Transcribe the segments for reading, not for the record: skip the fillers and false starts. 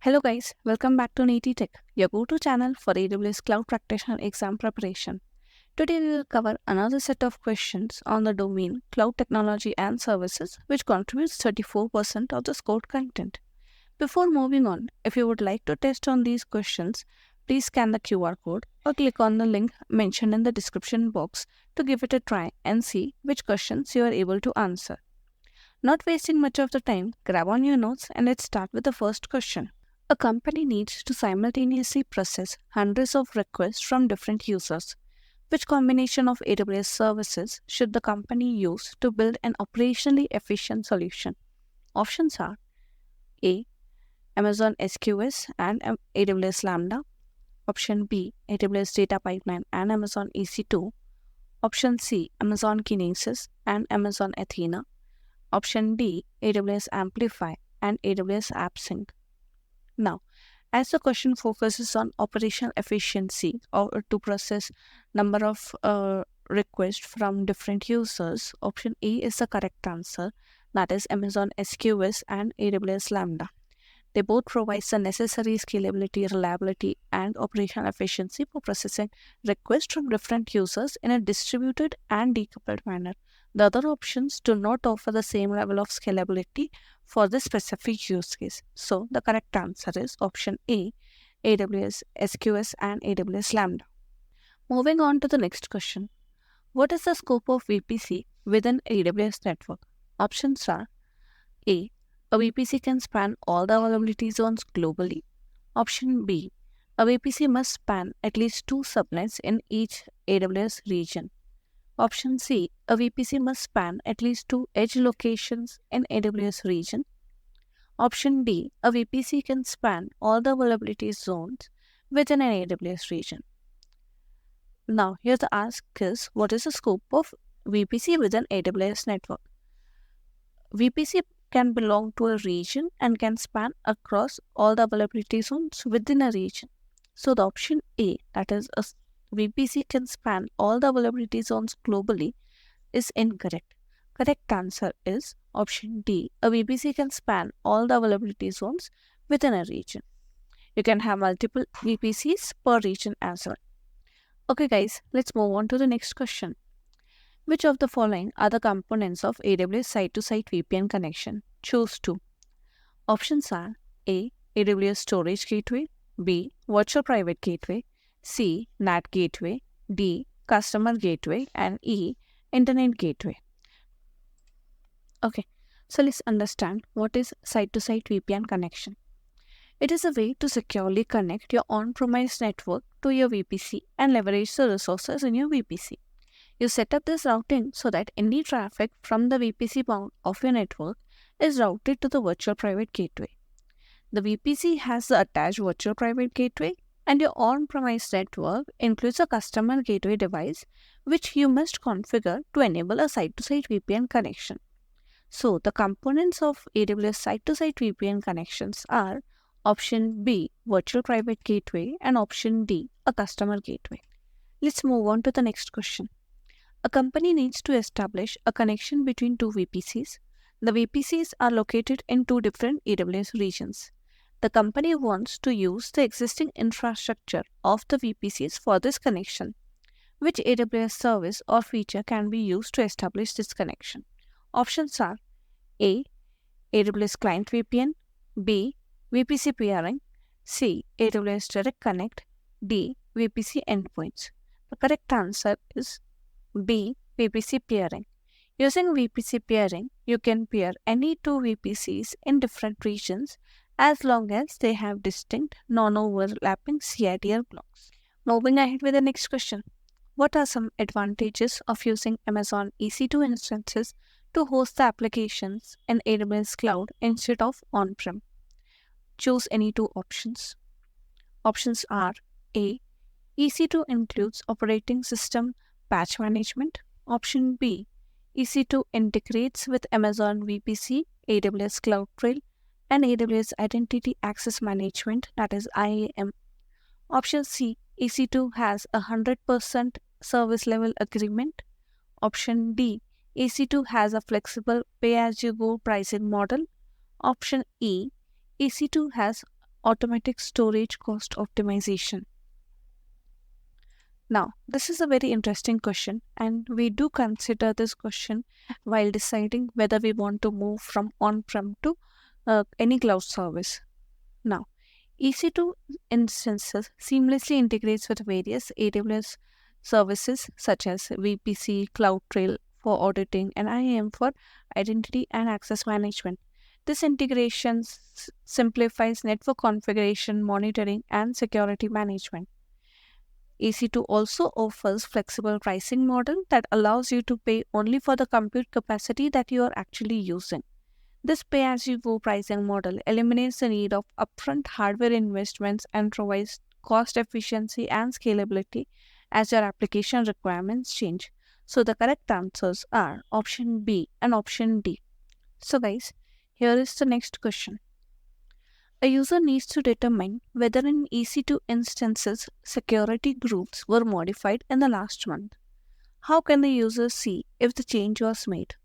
Hello guys, welcome back to Neeti Tech, your go-to channel for AWS Cloud Practitioner exam preparation. Today we will cover another set of questions on the domain Cloud Technology and Services, which contributes 34% of the scored content. Before moving on, if you would like to test on these questions, please scan the QR code or click on the link mentioned in the description box to give it a try and see which questions you are able to answer. Not wasting much of the time, grab on your notes and let's start with the first question. A company needs to simultaneously process hundreds of requests from different users. Which combination of AWS services should the company use to build an operationally efficient solution? Options are A. Amazon SQS and AWS Lambda. Option B. AWS Data Pipeline and Amazon EC2. Option C. Amazon Kinesis and Amazon Athena. Option D. AWS Amplify and AWS AppSync. Now, as the question focuses on operational efficiency or to process number of requests from different users, option A is the correct answer. That is Amazon SQS and AWS Lambda. They both provide the necessary scalability, reliability, and operational efficiency for processing requests from different users in a distributed and decoupled manner. The other options do not offer the same level of scalability for this specific use case. So, the correct answer is option A, AWS SQS and AWS Lambda. Moving on to the next question. What is the scope of VPC within AWS network? Options are A VPC can span all the availability zones globally. Option B. A VPC must span at least two subnets in each AWS region. Option C. A VPC must span at least two edge locations in AWS region. Option D. A VPC can span all the availability zones within an AWS region. Now, here the ask is, what is the scope of VPC within AWS network? VPC can belong to a region and can span across all the availability zones within a region. So the option A, that is a VPC can span all the availability zones globally, is incorrect. Correct answer is option D, a VPC can span all the availability zones within a region. You can have multiple VPCs per region as well. Okay guys, let's move on to the next question. Which of the following are the components of AWS site-to-site VPN connection? Choose two. Options are A. AWS Storage Gateway, B. Virtual Private Gateway, C. NAT Gateway, D. Customer Gateway, and E. Internet Gateway. Okay, so let's understand what is site-to-site VPN connection. It is a way to securely connect your on-premise network to your VPC and leverage the resources in your VPC. You set up this routing so that any traffic from the VPC bound of your network is routed to the virtual private gateway. The VPC has the attached virtual private gateway, and your on-premise network includes a customer gateway device which you must configure to enable a site-to-site VPN connection. So, the components of AWS site-to-site VPN connections are option B, virtual private gateway, and option D, a customer gateway. Let's move on to the next question. A company needs to establish a connection between two VPCs. The VPCs are located in two different AWS regions. The company wants to use the existing infrastructure of the VPCs for this connection. Which AWS service or feature can be used to establish this connection? Options are A. AWS Client VPN, B. VPC peering, C. AWS Direct Connect, D. VPC endpoints. The correct answer is B. VPC peering. Using VPC peering, you can peer any two VPCs in different regions as long as they have distinct, non-overlapping CIDR blocks. Moving ahead with the next question. What are some advantages of using Amazon EC2 instances to host the applications in AWS Cloud instead of on-prem? Choose any two options. Options are A. EC2 includes operating system patch management. Option B. EC2 integrates with Amazon VPC, AWS CloudTrail, and AWS Identity Access Management, that is IAM. Option C. EC2 has a 100% service level agreement. Option D. EC2 has a flexible pay-as-you-go pricing model. Option E. EC2 has automatic storage cost optimization? Now, this is a very interesting question, and we do consider this question while deciding whether we want to move from on-prem to any cloud service. Now, EC2 instances seamlessly integrates with various AWS services such as VPC, CloudTrail for auditing, and IAM for identity and access management. This integration simplifies network configuration, monitoring, and security management. EC2 also offers flexible pricing model that allows you to pay only for the compute capacity that you are actually using. This pay-as-you-go pricing model eliminates the need of upfront hardware investments and provides cost efficiency and scalability as your application requirements change. So the correct answers are option B and option D. So guys, here is the next question. A user needs to determine whether in EC2 instances security groups were modified in the last month. How can the user see if the change was made?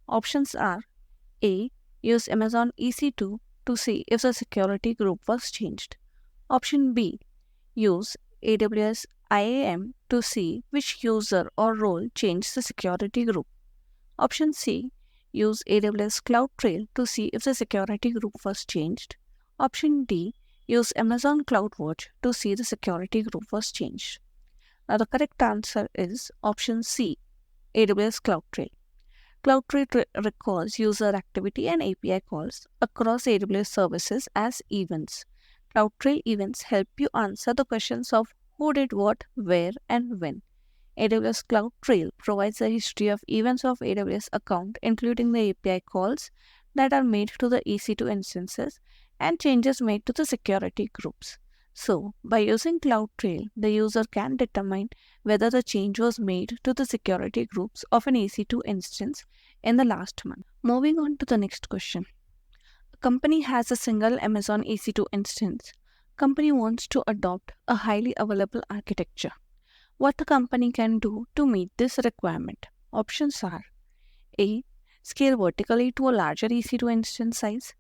Options are A. Use Amazon EC2 to see if the security group was changed. Option B. Use AWS IAM to see which user or role changed the security group. Option C. Use AWS CloudTrail to see if the security group was changed. Option D. Use Amazon CloudWatch to see the security group was changed. Now the correct answer is option C. AWS CloudTrail. CloudTrail records user activity and API calls across AWS services as events. CloudTrail events help you answer the questions of who did what, where, and when. AWS CloudTrail provides a history of events of AWS account, including the API calls that are made to the EC2 instances and changes made to the security groups. So, by using CloudTrail, the user can determine whether the change was made to the security groups of an EC2 instance in the last month. Moving on to the next question. A company has a single Amazon EC2 instance. Company wants to adopt a highly available architecture. What the company can do to meet this requirement? Options are A. Scale vertically to a larger EC2 instance size.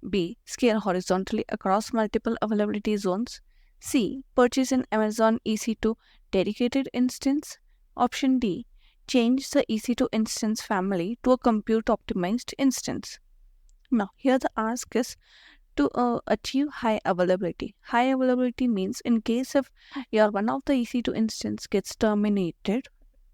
B. Scale horizontally across multiple availability zones. C. Purchase an Amazon EC2 dedicated instance. Option D. Change the EC2 instance family to a compute optimized instance. Now, here the ask is to achieve high availability. High availability means in case if your one of the EC2 instance gets terminated,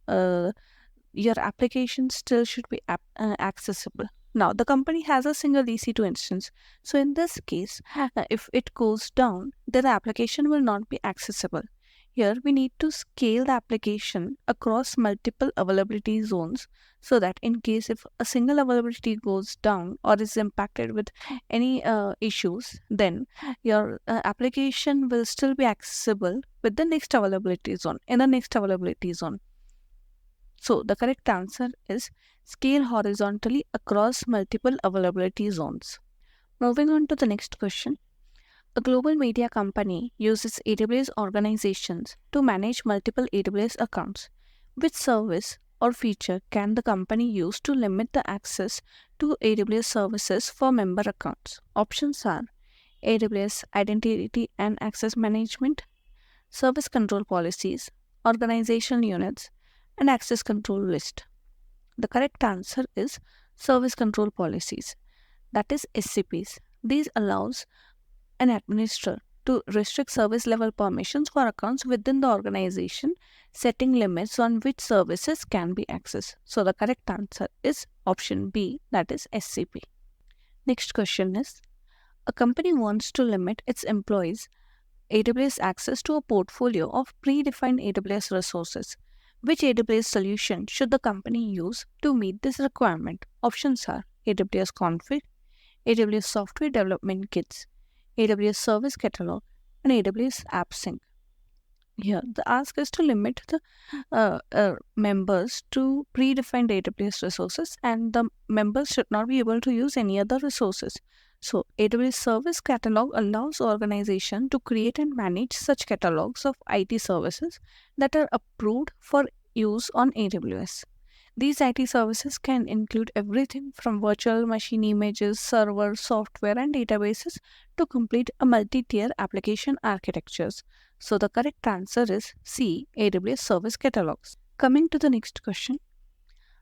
your application still should be accessible. Now, the company has a single EC2 instance. So, in this case, if it goes down, then the application will not be accessible. Here, we need to scale the application across multiple availability zones so that in case if a single availability goes down or is impacted with any issues, then your application will still be accessible with the next availability zone, in the next availability zone. So the correct answer is scale horizontally across multiple availability zones. Moving on to the next question. A global media company uses AWS organizations to manage multiple AWS accounts. Which service or feature can the company use to limit the access to AWS services for member accounts? Options are AWS Identity and Access Management, Service Control Policies, Organizational Units, and Access Control List. The correct answer is Service Control Policies, that is SCPs. These allows an administrator to restrict service level permissions for accounts within the organization, setting limits on which services can be accessed. So the correct answer is option B, that is SCP. Next question is, a company wants to limit its employees' AWS access to a portfolio of predefined AWS resources. Which AWS solution should the company use to meet this requirement? Options are AWS Config, AWS Software Development Kits, AWS Service Catalog, and AWS AppSync. Here, the ask is to limit the members to predefined AWS resources, and the members should not be able to use any other resources. So, AWS Service Catalog allows organization to create and manage such catalogs of IT services that are approved for use on AWS. These IT services can include everything from virtual machine images, server, software, and databases to complete a multi-tier application architectures. So the correct answer is C, AWS Service Catalogs. Coming to the next question.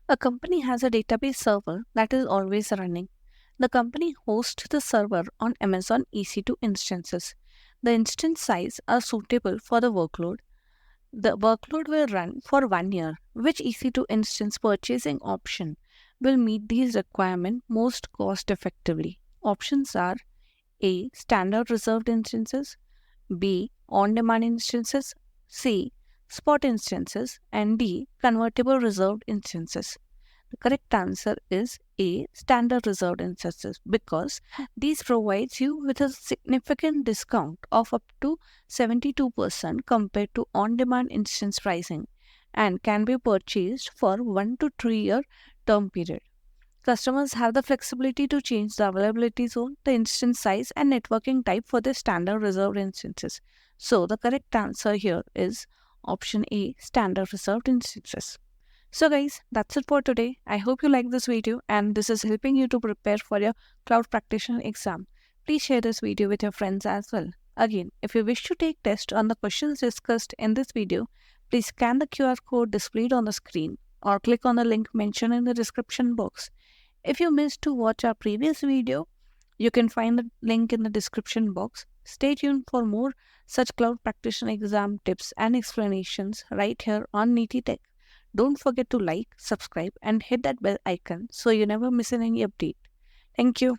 A company has a database server that is always running. The company hosts the server on Amazon EC2 instances. The instance size are suitable for the workload. The workload will run for 1 year. Which EC2 instance purchasing option will meet these requirements most cost effectively? Options are A. Standard reserved instances, B. On demand instances, C. Spot instances, and D. Convertible reserved instances. The correct answer is A. Standard reserved instances because these provides you with a significant discount of up to 72% compared to on-demand instance pricing and can be purchased for 1 to 3 year term period. Customers have the flexibility to change the availability zone, the instance size, and networking type for their standard reserved instances. So the correct answer here is option A, standard reserved instances. So guys, that's it for today. I hope you like this video and this is helping you to prepare for your cloud practitioner exam. Please share this video with your friends as well. Again, if you wish to take test on the questions discussed in this video, please scan the QR code displayed on the screen or click on the link mentioned in the description box. If you missed to watch our previous video, you can find the link in the description box. Stay tuned for more such cloud practitioner exam tips and explanations right here on Neeti Tech. Don't forget to like, subscribe, and hit that bell icon so you never miss any update. Thank you.